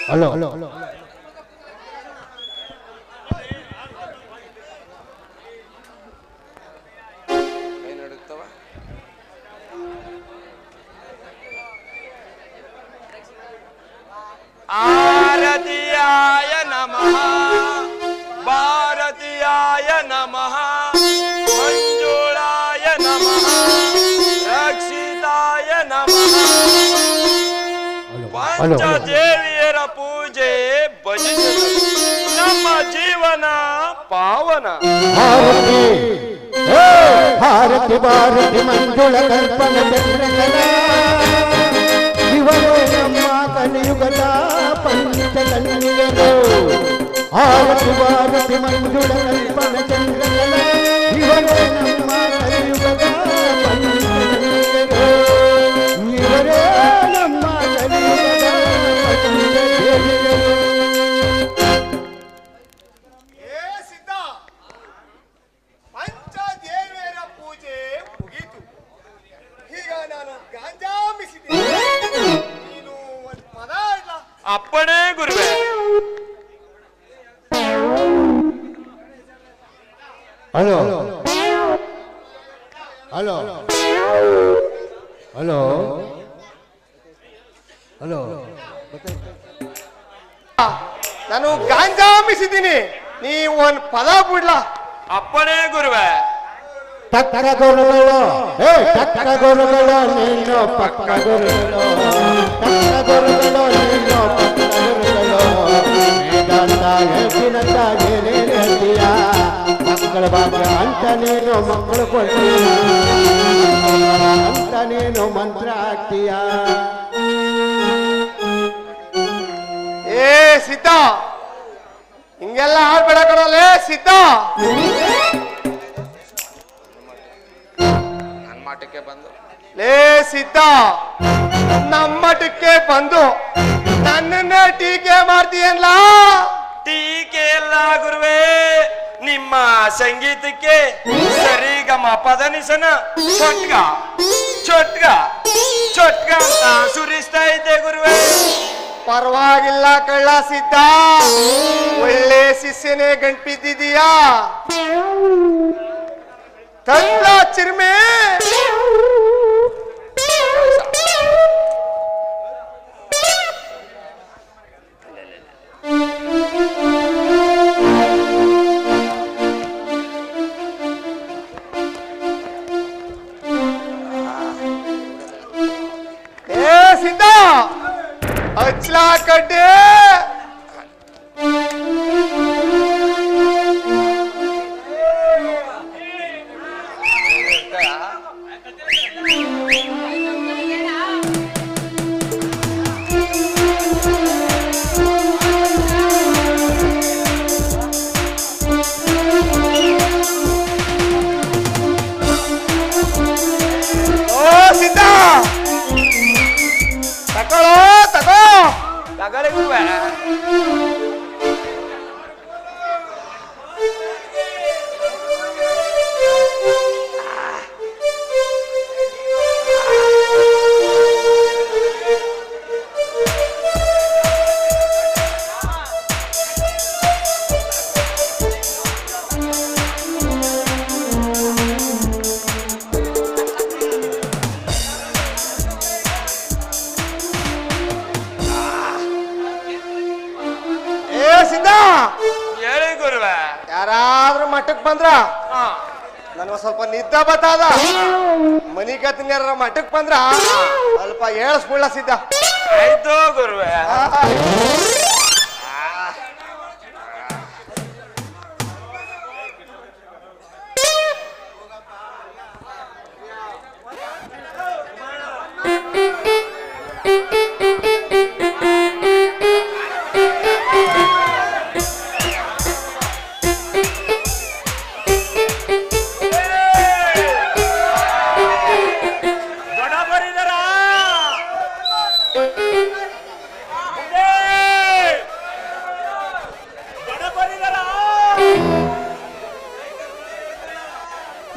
Hello ಆರತಿಯಾಯ ನಮಃ ಭಾರತೀಯಾಯ ನಮಃ ಮಂಜುಳಾಯ ನಮಃ ರಕ್ಷಿತಾಯ ನಮಃ ಪಂಚದೇವಿಯರ ಪೂಜೆ ಭಜಿಸಲು ನಮ್ಮ ಜೀವನ ಪಾವನ. ಭಾರತಿ ಭಾರತಿ ಮಂಜುಳ ಕಲ್ಪನ ಶಿವನೇ ನಮ್ಮ ಕಲಿಯುಗದ ಪಂಚಕನ್ಯರು. ಭಾರತಿ ಭಾರತಿ ಮಂಜುಳ ಕಲ್ಪನ ಚಂದ್ರಕಲ ಶಿವನೇ ನಮ್ಮ ಕಲಿಯುಗದ ಪಂಚಕನ್ಯರು. ಇವರೇ ನಮ್ಮ ಕಲಿಯುಗದ ಪಂಚದೇವಿಯರು. ಪಂಚದೇವಿಯರ ಪೂಜೆ ಮುಗೀತು. ಈಗ ನಾನು ಗಾಂಜಾಮಿಸಿದ್ದೀನಿ. ನೀನು ಒಂದು ಪದ ಇಲ್ಲ. ಅಪ್ಪಣೆ ಗುರುವೆ. ಹಲೋ ಹಲೋ ಹಲೋ ಹಲೋ ನಾನು ಗಾಂಜಾಮಿಸಿದ್ದೀನಿ. ನೀವು ಒಂದು ಪದ ಬಿಡ್ಲ. ಅಪ್ಪಣೆ ಗುರುವೆ. ಪಕ್ಕ ಗುರುಗಳು ಪಕ್ಕ ಗುರುಗಳು ನೀನು ಪಕ್ಕ ಗುರುಗಳು ಪಕ್ಕ ಗುರುಗಳು ನೀನು ಪಕ್ಕ ಗುರುಗಳು ವೇದಾಂತ ಹೇಳ್ತೀನಂತ ಏನೇನು ಹೇಳ್ತೀಯ ಮಕ್ಕಳ ಭಾಗ್ಯ ಅಂತ ನೀನು ಮಕ್ಕಳು ಕೊಡ್ತೀಯ ಅಂತ ನೀನು ಮಂತ್ರ ಹಾಕ್ತೀಯ. ಏ ಸಿದ್ಧ, ಹಿಂಗೆಲ್ಲ ಆಡ್ಬೇಡ ಕಣಲೇ ಸಿದ್ಧ. ನನ್ನ ಮಠಕ್ಕೆ ಬಂದು ಲೇ ಸಿದ್ಧ, ನಮ್ಮಟಕ್ಕೆ ಬಂದು ನನ್ನನ್ನೇ ಟೀಕೆ ಮಾಡ್ತೀಯಲ್ಲ. ಟೀಕೆ ಎಲ್ಲ ಗುರುವೆ. ನಿಮ್ಮ ಸಂಗೀತಕ್ಕೆ ಸರಿಗಮ ಪದನಿಸನ ಚೊಟ್ಗ ಚೊಟ್ಗ ಚೊಟ್ಗ ಅಂತ ಸುರಿಸ್ತಾ ಇದ್ದೆ ಗುರುವೆ. ಪರವಾಗಿಲ್ಲ ಕಳ್ಳ ಸಿದ್ಧ, ಒಳ್ಳೆ ಶಿಷ್ಯನೇ ಗಂಟ್ಬಿದ್ದಿದೀಯಾ. ತಂದ ಚಿರ್ಮೆ ಏ ಸಿದ್ಧ, ಅಚ್ಲಾ ಕಡ್ಡೆ. ತಗೊಳ್ಳೋ ತಗೋ ತಗಳೆ ಗುರುವೆ. ಹೇಳಿ ಗುರುವೆ. ಯಾರಾದ್ರೂ ಮಠಕ್ ಬಂದ್ರ ನನಗೆ ಸ್ವಲ್ಪ ನಿದ್ದೆ ಬತ್ತಾದ. ಮನಿಗತ್ತಿನ ಮಠಕ್ ಬಂದ್ರ ಸ್ವಲ್ಪ ಏಳ್ಸ್ಬಿಡ್ಲ ಸಿದ್ಧ. ಆಯ್ತು ಗುರುವೆ.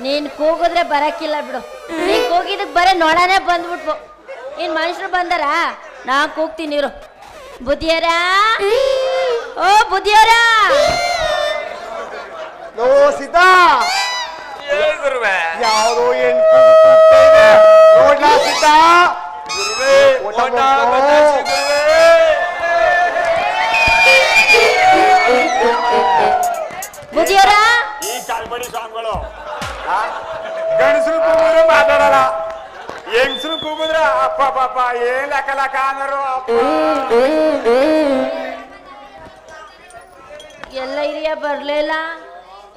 ನೀನ್ ಕೂಗಿದ್ರೆ ಬರಕ್ಕಿಲ್ಲ ಬಿಡು. ನೀನ್ ಕೂಗಿದಕ್ ಬರೇ ನೋಡಾನೆ ಬಂದ್ಬಿಟ್ವು. ಇನ್ ಮನುಷ್ಯರು ಬಂದಾರ ನಾ ಕೂಗ್ತೀನಿ ಇರು. ಬುದ್ಧಿಯರ ಓ ಬುದ್ಧಿಯರ ಲೋ ಸಿದ್ಧ ಹೇಳಿ ಗುರುವೆ. ಯಾವ್ದೋ ಹೆಣ್ಣು ನೋಡ್ಲಾ ಸಿದ್ಧ ಗುರುವೆ ಊಟ ಊಟ ಮಾಡ್ಕೋ. ಬದಲಾಯಿಸಿ ಗುರುವೆ. ಬುದ್ಧಿಯರ ಈ ಚಾಲ್ಬಡಿ ಸ್ವಾಮಿಗಳು ಗಂಡಸರು ಕೂಗಿದ್ರು ಮಾತಾಡಲ್ಲ, ಹೆಂಗಸರು ಕೂಗಿದ್ರ ಅಪ್ಪ ಪಾಪ ಏನ್ ಲೆಕ್ಕ ಲೆಕ್ಕ ಅನ್ನೋರು. ಎಲ್ಲ ಹಿರಿಯ ಬರ್ಲಿಲ್ಲ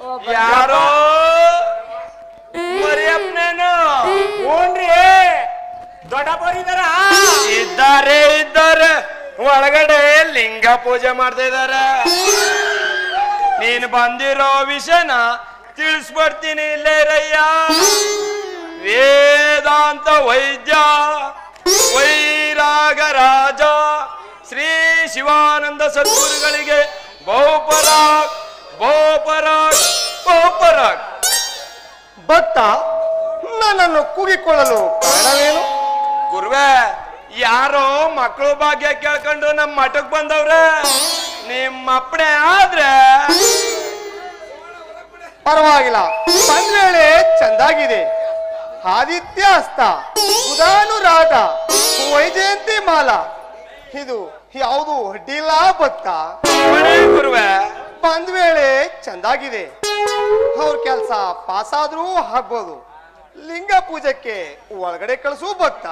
ಓ ಯಾರೋ ಮರಿಯಪ್ಪನೇನು ಹ್ಞೂನ್ರಿ ದೊಡ್ಡಪ್ಪರು ಇದಾರ. ಇದ್ದಾರೆ ಒಳಗಡೆ ಲಿಂಗ ಪೂಜೆ ಮಾಡ್ತಾ ಇದಾರೆ. ನೀನು ಬಂದಿರೋ ವಿಷಯನ ತಿಳಿಸ್ಬಿಡ್ತೀನಿ ಇಲ್ಲೇರಯ್ಯ. ವೇದಾಂತ ವೈದ್ಯ ವೈರಾಗ ರಾಜ ಶ್ರೀ ಶಿವಾನಂದ ಸದ್ಗುರುಗಳಿಗೆ ಬಹುಪರಾಗ್ ಬಹುಪರಾಗ್ ಬಹುಪರಾಗ್. ಭಕ್ತ ನನ್ನನ್ನು ಕೂಗಿಕೊಳ್ಳಲು ಕಾರಣವೇನು? ಗುರುವೆ, ಯಾರೋ ಮಕ್ಕಳು ಭಾಗ್ಯ ಕೇಳ್ಕೊಂಡು ನಮ್ಮ ಮಠಕ್ ಬಂದವ್ರೆ. ನಿಮ್ಮ ಅಪ್ಪಣೆ ಆದ್ರೆ ಪರವಾಗಿಲ್ಲ, ವೇಳೆ ಚಂದಾಗಿದೆ. ಆದಿತ್ಯ ಹಸ್ತ ಬುಧಾನುರಾಧ ವೈಜಯಂತಿ ಮಾಲ, ಇದು ಯಾವುದು ಅಡ್ಡಿಲ್ಲ ಭಕ್ತ. ಬನ್ನಿ ಗುರುವೆ. ವೇಳೆ ಚಂದಾಗಿದೆ. ಅವ್ರ ಕೆಲಸ ಪಾಸಾದ್ರೂ ಆಗ್ಬೋದು. ಲಿಂಗ ಪೂಜೆಗೆ ಒಳಗಡೆ ಕಳಿಸು ಭಕ್ತ.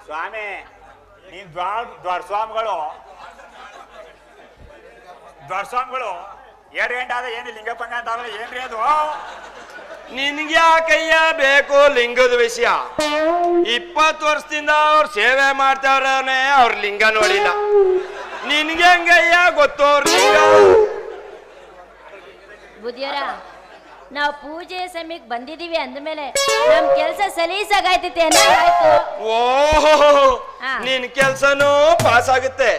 ಸ್ವಾಮಿ ನೀನ್ ದೊಡ್ಡ ಸ್ವಾಮಿಗಳು 2 ಗಂಟೆ ಆದ ಏನು ಲಿಂಗಪ್ಪಂಗ ಅಂತಾರಲ್ಲ, ಏನ್ರಿ ಅದು? ನಿನ್ಗೆ ಯಾಕಯ್ಯ ಬೇಕು ಲಿಂಗದ ವಿಷಯ? 20 ವರ್ಷದಿಂದ ಅವ್ರ ಸೇವೆ ಮಾಡ್ತಾವ್ರೇ, ಅವ್ರ ಲಿಂಗ ನೋಡಿಲ್ಲ. ನಿನ್ಗೆ ಹಂಗಯ್ಯ ಗೊತ್ತು ಅವ್ರ ಲಿಂಗ? ಬುದ್ಧಿಯರ ನಾವು ಪೂಜೆ ಸಮಯಕ್ಕೆ ಬಂದಿದೀವಿ ಅಂದ್ಮೇಲೆ ನಮ್ ಕೆಲಸ ಸಲೀಸಾಗಾಯ್ತೈತೆ ಆಯ್ತು. ಓಹೋ, ಹಾ. ನಿನ್ ಕೆಲ್ಸನೂ ಪಾಸ್ ಆಗುತ್ತೆ,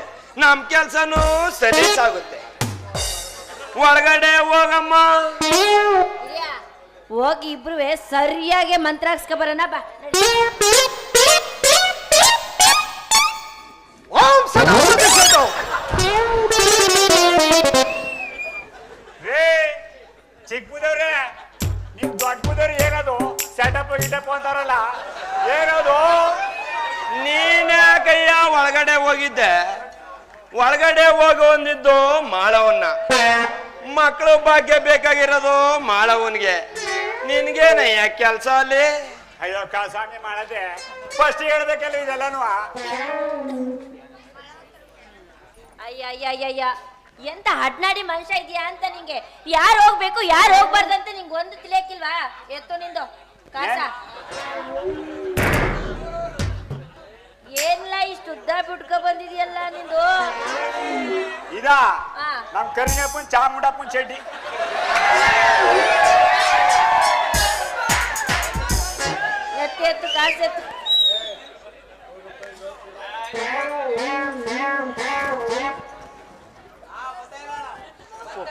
ನಮ್ ಕೆಲ್ಸನೂ ಸಲೀಸಾಗುತ್ತೆ. ಒಳಗಡೆ ಹೋಗಮ್ಮ. ಹೋಗಿ ಇಬ್ರು ಸರಿಯಾಗಿ ಮಂತ್ರ ಹಾಕ್ಸ್ಕೊ ಬರೋಣ ಬಾ. ಓಂ ಸದಾ ಸದಾ. ರೇ ಚಿಕ್ಕ ಬುದವ್ರೆ, ನಿಮ್ ದೊಡ್ಡ ಬುದವ್ರು ಏನದು ಸೆಟಪ್ ಗಿಟಪ್ ಅಂತಾರಲ್ಲ, ಏನದು? ನೀನೇ ಕಯ್ಯ ಒಳಗಡೆ ಹೋಗಿದ್ದೆ. ಒಳಗಡೆ ಹೋಗು ಅಂದಿದ್ದು ಮಾಳವನ್ನ. ಮಕ್ಕಳು ಭಾಗ್ಯ ಬೇಕಾಗಿರೋದು ಮಾಳವನ್ಗೆ. ನಿನ್ಗೇನಯ್ಯ ಕೆಲ್ಸ ಅಲ್ಲಿ? ಅಯ್ಯೋ ಸ್ವಾಮಿ ಮಾಡದೆ ಫಸ್ಟ್ ಹೇಳ್ಬೇಕಲ್ಲ ಇದೆಲ್ಲನು. ಅಯ್ಯ ಎಂತ ಹಡ್ನಾಡಿ ಮನುಷ್ಯ ಇದೆಯಾ ಅಂತ ನಿಂಗೆ. ಯಾರು ಹೋಗ್ಬೇಕು ಯಾರು ಹೋಗ್ಬಾರ್ದು ಅಂತ ನಿಂಗೆ ಒಂದು ತಿಳಿಯಕ್ಕಿಲ್ವಾ? ಎತ್ತು ನಿಂದು ಕಾಸ ಏನ್ಲ ಇಷ್ಟು ಉದ್ದ ಬಿಟ್ಕೊ ಬಂದಿದ್ಯಲ್ಲ ನಿಂದು. ಇದ ಹಾ. ನಮ್ ಕರಿಯಪ್ಪನ್ ಚಾಮುಂಡಪ್ಪನ್ ಚಡ್ಡಿ. ಎತ್ತು ಕಾಸೆತ್ತು.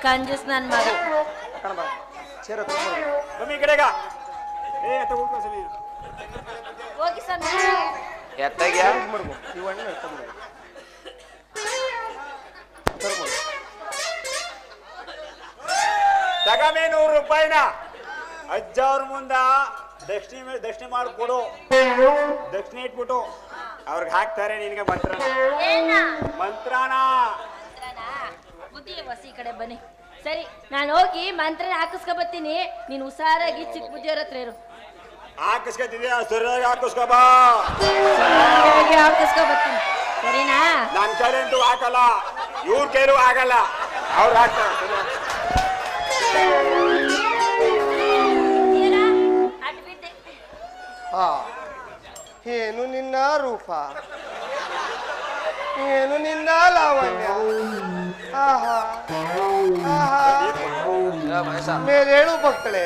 ಕಂಜೂಸ್ ನನ್ ಮಗ. ಬನ್ನಿ ಈ ಕಡೆಗ. ಏ ಎತ್ತ ಕೂತ್ಕೋ ಸ್ವಾಮಿ. ಹೋಗಿ ಸಣ್ಣ ಎತ್ತಾಗ್ಯ ತಗಮೇ 100 ರೂಪಾಯಿನ ಅಜ್ಜ ಅವ್ರ ಮುಂದ ದಕ್ಷಿಣೆ ಮಾಡಿ ಕೊಡು. ದಕ್ಷಿಣೆ ಇಟ್ಬಿಟ್ಟು ಅವ್ರಿಗೆ ಹಾಕ್ತಾರೆ ನಿನ್ಗೆ ಮಂತ್ರನ. ಮಂತ್ರನ ಬುದ್ಧಿ ಹೊಸಿ ಕಡೆ ಬನ್ನಿ. ಸರಿ, ನಾನು ಹೋಗಿ ಮಂತ್ರನ ಹಾಕಿಸ್ಕೊ ಬರ್ತೀನಿ. ನೀನು ಹುಷಾರಾಗಿ ಚಿಕ್ಕ ಬುದ್ಧಿಯವ್ರ ಹತ್ರ ಇರು. ಹಾಕಿಸ್ಕೊತಿದ್ಯಾ? ಸರಿಯಾಗಿ ಹಾಕಿಸ್ಕೊ ಬಾ. ಸರಿಯಾಗಿ ಹಾಕಿಸ್ಕೊ ಬರ್ತೀನಿ, ಸರಿನಾ? ನನ್ ಕೈಲಂತೂ ಹಾಕಲ್ಲ, ಇವ್ರ ಕೈಲೂ ಆಗಲ್ಲ, ಅವ್ರು ಹಾಕ್ತಾರೆ. ಏನು ನಿನ್ನ ರೂಪ, ಏನು ನಿನ್ನ ಲಾವಣ್ಯ. ಆಹಾ ಆಹಾ. ಮೇಲೇಳು ಮಕ್ಕಳೇ.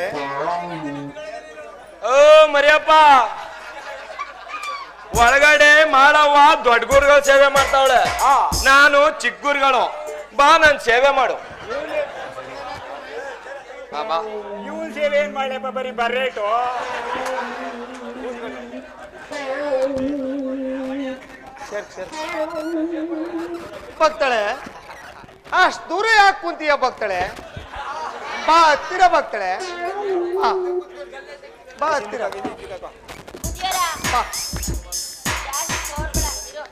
ಓ ಮರಿಯಪ್ಪ, ಒಳಗಡೆ ಮಾಡವ್ವ ದೊಡ್ಡ ಗುರುಗಳು ಸೇವೆ ಮಾಡ್ತಾವಳೆ. ನಾನು ಚಿಕ್ಕ ಗುರುಗಳು. ಬಾ, ನನ್ ಸೇವೆ ಮಾಡು. ಬಾಬಾ ಇವನ್ ಸೇವೆ ಏನ್ ಮಾಡ್ಲಪ್ಪ ಬರೀ ಬರ್ರೇಟು ಭಕ್ತಳೆ ಅಷ್ಟ್ ದೂರ ಯಾಕೆ ಕುಂತೀಯ ಭಕ್ತಳೆ? ಬಾ ಹತ್ತಿರ ಭಕ್ತಳೆ, ಬಾ ಹತ್ತಿರ ಬುದ್ಧಿಯರ ಬಾ. ಜಾಸ್ತಿ ಸೋರ್ಬೇಡ, ಇರು.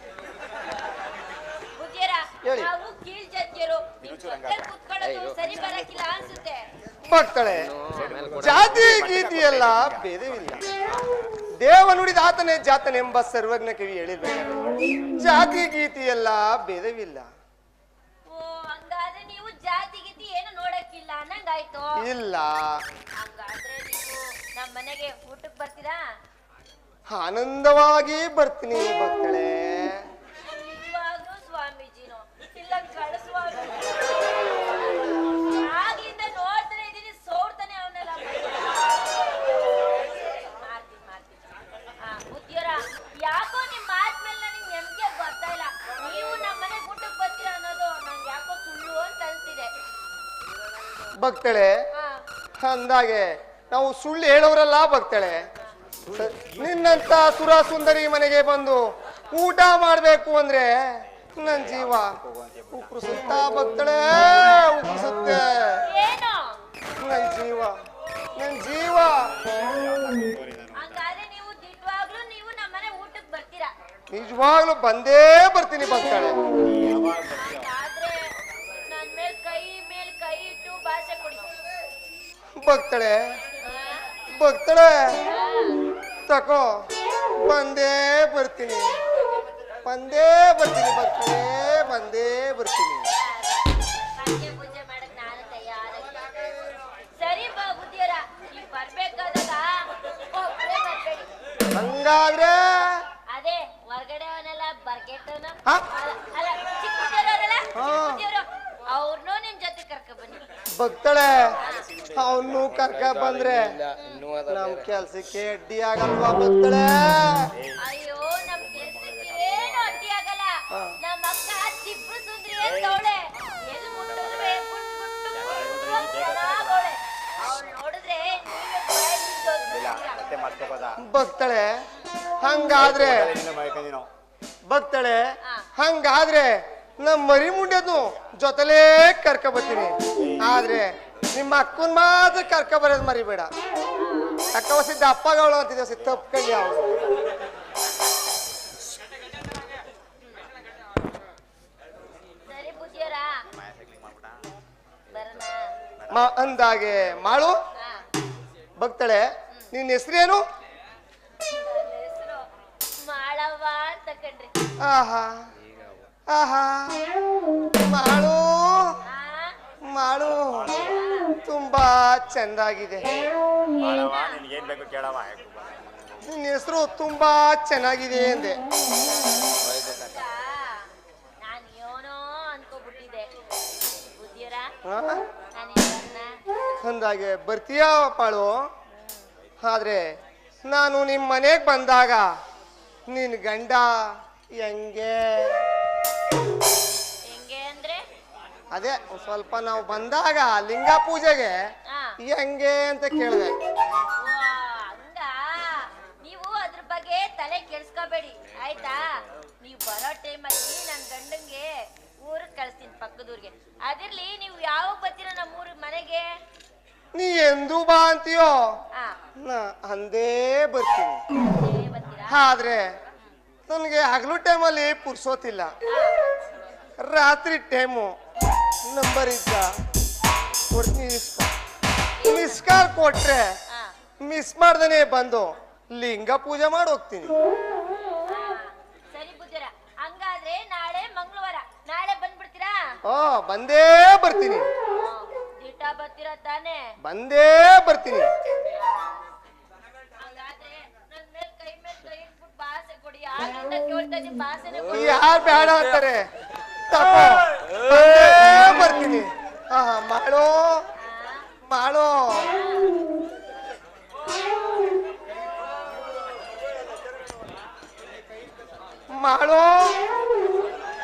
ಬುದ್ಧಿಯರ, ಹೇಳಿ. ನಾವು ಕೀಳ್ ಜಡ್ತಿಯರು, ನಿಮ್ ಪಕ್ಕದಲ್ಲಿ ಕೂತ್ಕೊಳ್ಳೋದು ಸರಿ ಬರಕ್ಕಿಲ್ಲ ಅನ್ಸುತ್ತೆ. ಭಕ್ತಳೆ ಜಾತಿ ಗೀತಿ ಎಲ್ಲ ಭೇದವಿಲ್ಲ. ದೇವ ನುಡಿದ ಆತನೇ ಜಾತನೆಂಬ ಸರ್ವಜ್ಞ ಕವಿ ಹೇಳಿರ್ಬೇಕು. ಜಾತಿ ಗೀತಿ ಎಲ್ಲ ಭೇದವಿಲ್ಲ. ಓ, ಹಂಗಾದ್ರೆ ನೀವು ಜಾತಿ ಗೀತಿ ಏನು ನೋಡಕ್ಕಿಲ್ಲ ಅನ್ನಂಗಾಯ್ತು. ಇಲ್ಲ, ಹಂಗಾದ್ರೆ ನೀವು ನಮ್ಮ ಮನೆಗೆ ಊಟಕ್ಕೆ ಬರ್ತೀರಾ? ಆನಂದವಾಗಿ ಬರ್ತೀನಿ ಭಕ್ತಳೆ. ನಿಜವಾಗ್ಲೂ ಸ್ವಾಮೀಜಿನೋ ಇಲ್ಲ ಕಳಿಸುವಾಗ ಆಗ್ಲಿಂದ ನೋಡ್ತಾನೆ ಇದೀನಿ, ಸೋಡ್ತಾನೆ ಅವನೆಲ್ಲ. ಬುದ್ಧಿಯರ, ಯಾಕೋ ನಿಮ್ ಮಾತ್ ಮೇಲೆ ನನಗೆ ನೆಮ್ಮದಿ ಬರ್ತಾ ಇಲ್ಲ. ನೀವು ನಮ್ಮ ಮನೆಗೆ ಊಟಕ್ಕೆ ಬರ್ತೀರಾ ಅನ್ನೋದು ನಂಗೆ ಯಾಕೋ ಸುಳ್ಳು ಅಂತ ಅನ್ಸಿದೆ. ಭಕ್ತಳೆ ಅಂದಾಗೆ ನಾವು ಸುಳ್ಳು ಹೇಳೋರಲ್ಲ ಭಕ್ತಳೆ. ನಿನ್ನಂತ ಸುರ ಸುಂದರಿ ಮನೆಗೆ ಬಂದು ಊಟ ಮಾಡ್ಬೇಕು ಅಂದ್ರೆ ನನ್ ಜೀವ ಉಕ್ಕುಸುತ್ತ ಭಕ್ತಳೆ, ಉಕ್ಕುಸುತ್ತೆ. ಏನು ನನ್ ಜೀವ, ನನ್ ಜೀವ. ಹಂಗಾದ್ರೆ ನೀವು ದಿಟ್ವಾಗ್ಲೂ ನೀವು ನಮ್ಮ ಮನೆ ಊಟಕ್ಕೆ ಬರ್ತೀರಾ? ನಿಜವಾಗ್ಲೂ ಬಂದೇ ಬರ್ತೀನಿ ಭಕ್ತಳೆ. ಆದ್ರೆ ನನ್ ಮೇಲ್ ಕೈ ಇಟ್ಟು ಭಾಷೆ ಕೊಡಿ. ಭಕ್ತಳೆ, ಭಕ್ತಳೆ ತಕೋ, ಬಂದೇ ಬರ್ತೀನಿ, ಬಂದೇ ಬರ್ತೀನಿ ಭಕ್ತಳೆ, ಬಂದೇ ಬರ್ತೀನಿ. ಸಂಜೆ ಪೂಜೆ ಮಾಡಕ್ ನಾನು ತಯಾರಾಗಿ. ಸರಿ ಬಾ ಬುದ್ಧಿಯರ, ನೀವು ಬರ್ಬೇಕಾದಾಗ ಒಬ್ಬರೇ ಬರ್ಬೇಡಿ. ಹಂಗಾದ್ರೆ ಅದೇ ಹೊರಗಡೆ ಅವನೆಲ್ಲ ಬರ್ಗೆಟ್ಟವನ ಹಾ? ಅಲ್ಲ ಚಿಕ್ಕ ಬುದ್ಧಿಯವ್ರಲ್ಲ, ಹಾ. ಬುದ್ಧಿಯವರು ಅವ್ರನ್ನೂ ನಿಮ್ ಜೊತೆ ಕರ್ಕ ಬನ್ನಿ. ಭಕ್ತಳೆ ಅವನು ಕರ್ಕ ಬಂದ್ರೆ ನಮ್ ಕೆಲ್ಸಕ್ಕೆ ಅಡ್ಡಿ ಆಗಲ್ವಾ ಭಕ್ತಳೆ? ಅಯ್ಯೋ, ನಮ್ ಕೆಲ್ಸಕ್ಕೆ ಏನು ಅಡ್ಡಿ ಆಗಲ್ಲ. ನಮ್ಮ ಅಕ್ಕ ತಿಪ್ಪು ಸುಂದ್ರಿ ಅಂತವಳೆ, ಎಲ್ಲಿ ಮುಟ್ಟಿದ್ರೆ ಗುಟ್ಟು ಚೆನ್ನಾಗವಳೆ. ಅವ್ಳು ನೋಡಿದ್ರೆ ನೀವೇ ಬಾಯಿ ಬಿದ್ದೋಗ್ಬಿಡ್ತೀರಾ. ಭಕ್ತಳೆ ಹಂಗಾದ್ರೆ, ಭಕ್ತಳೆ ಹಂಗಾದ್ರೆ ನಮ್ ಮರಿ ಮುಂಡೆದು ಜೊತೆಲೇ ಕರ್ಕ ಬರ್ತೀನಿ. ಆದ್ರೆ ನಿಮ್ಮ ಅಕ್ಕನ್ ಮಾತ್ರ ಕರ್ಕ ಬರೋದು ಮರಿಬೇಡ. ಅಕ್ಕ ಹೊಸಿದ್ದ ಅಪ್ಪಗಳು ಅಂತಿದ್ದೆ, ಹೊಸ ತಪ್ಕೊಂಡಿ ಅವಳು. ಸರಿ ಬುದ್ಧಿಯರ, ಬರೋಣ. ಅಂದಾಗೆ ಮಾಡು. ಹಾ, ಭಕ್ತಳೆ ನಿನ್ನ ಹೆಸರೇನು? ನನ್ನ ಹೆಸರು ಮಾಳವ್ವ ಅಂತ ಕಣ್ರಿ. ಆಹಾ ಆಹಾ, ಮಾಡು ಆ, ಮಾಡು, ತುಂಬಾ ಚೆಂದಾಗಿದೆ. ಏನ್ ಬೇಕು ಕೇಳವ. ನಿನ್ನ ಹೆಸರು ತುಂಬಾ ಚೆನ್ನಾಗಿದೆ ಎಂದೆ. ನಾನು ಏನೋ ಅನ್ಕೋಬಿಟ್ಟಿದ್ದೆ ಬುದ್ಧಿಯರ. ಹಾ? ನಾನು ಇವನ್ನ ಅಂದಾಗೆ ಬರ್ತೀಯ ಪಾಳು? ಆದ್ರೆ ನಾನು ನಿಮ್ಮ ಮನೆಗೆ ಬಂದಾಗ ನಿನ್ನ ಗಂಡ ಹೆಂಗೆ? ಹೆಂಗೆ ಅಂದ್ರೆ? ಅದೇ ಒಂದ್ ಸ್ವಲ್ಪ ನಾವು ಬಂದಾಗ ಲಿಂಗ ಪೂಜೆಗೆ ಹಾ, ಹೆಂಗೆ ಅಂತ ಕೇಳಿದೆ. ಹಂಗ ನೀವು ಅದ್ರ ಬಗ್ಗೆ ತಲೆ ಕೆಡ್ಸ್ಕೋಬೇಡಿ ಆಯ್ತಾ. ನೀವು ಬರೋ ಟೈಮಲ್ಲಿ ನನ್ನ ಗಂಡಂಗೆ ಊರಿಗೆ ಕಳಿಸ್ತೀನಿ, ಪಕ್ಕದೂರ್ಗೆ. ಅದಿರ್ಲಿ, ನೀವು ಯಾವಾಗ ಬರ್ತೀರಾ ನಮ್ಮೂರ ಮನೆಗೆ? ನೀ ಎಂದು ಬಾ ಅಂತೀಯೋ ಹಾ, ನಾ ಅಂದೇ ಬರ್ತೀನಿ. ಅದೇ ಬರ್ತೀರಾ? ಆದ್ರೆ ನನಗೆ ಹಗಲು ಟೈಮಲ್ಲಿ ಪುರ್ಸೋತಿಲ್ಲ. ರಾತ್ರಿ ಟೈಮು ನಂಬರ್ ಇದ್ದ ಕೊಡ್ತೀನಿ. ಮಿಸ್ ಕಾಲ್ ಕೊಟ್ರೆ ಹಾ, ಮಿಸ್ ಮಾಡ್ದೇನೆ ಬಂದು ಲಿಂಗ ಪೂಜೆ ಮಾಡಿ ಹೋಗ್ತೀನಿ. ಹಾ. ಸರಿ ಬುದ್ಧಿರ, ಹಂಗಾದ್ರೆ ನಾಳೆ ಮಂಗಳವಾರ, ನಾಳೆ ಬಂದ್ಬಿಡ್ತೀರಾ? ಓ ಬಂದೇ ಬರ್ತೀನಿ, ದಿಟ ಬರ್ತೀರಾ ತಾನೇ? ಬಂದೇ ಬರ್ತೀನಿ. ಹಂಗಾದ್ರೆ ನನ್ ಮೇಲೆ ಕೈ ಇಟ್ಬಿಟ್ಟು ಭಾಷೆ ಕೊಡಿ. ಆಗಿಂದ ಕೇಳ್ತಾ ಇದ್ದೀನಿ, ಭಾಷೆನೇ ಕೊಡಿ. ಯಾರು ಬೇಡ ಅಂತಾರೆ? ತಗೋ, ಬಂದೇ ಬರ್ತೀನಿ. ಮಾಡು ಮಾಡು. ಮಾಡು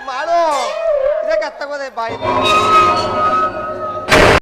ಮಾಡು, ಇದಕ್ಕೆ ತಗೋದೆ ಬಾಯಿ.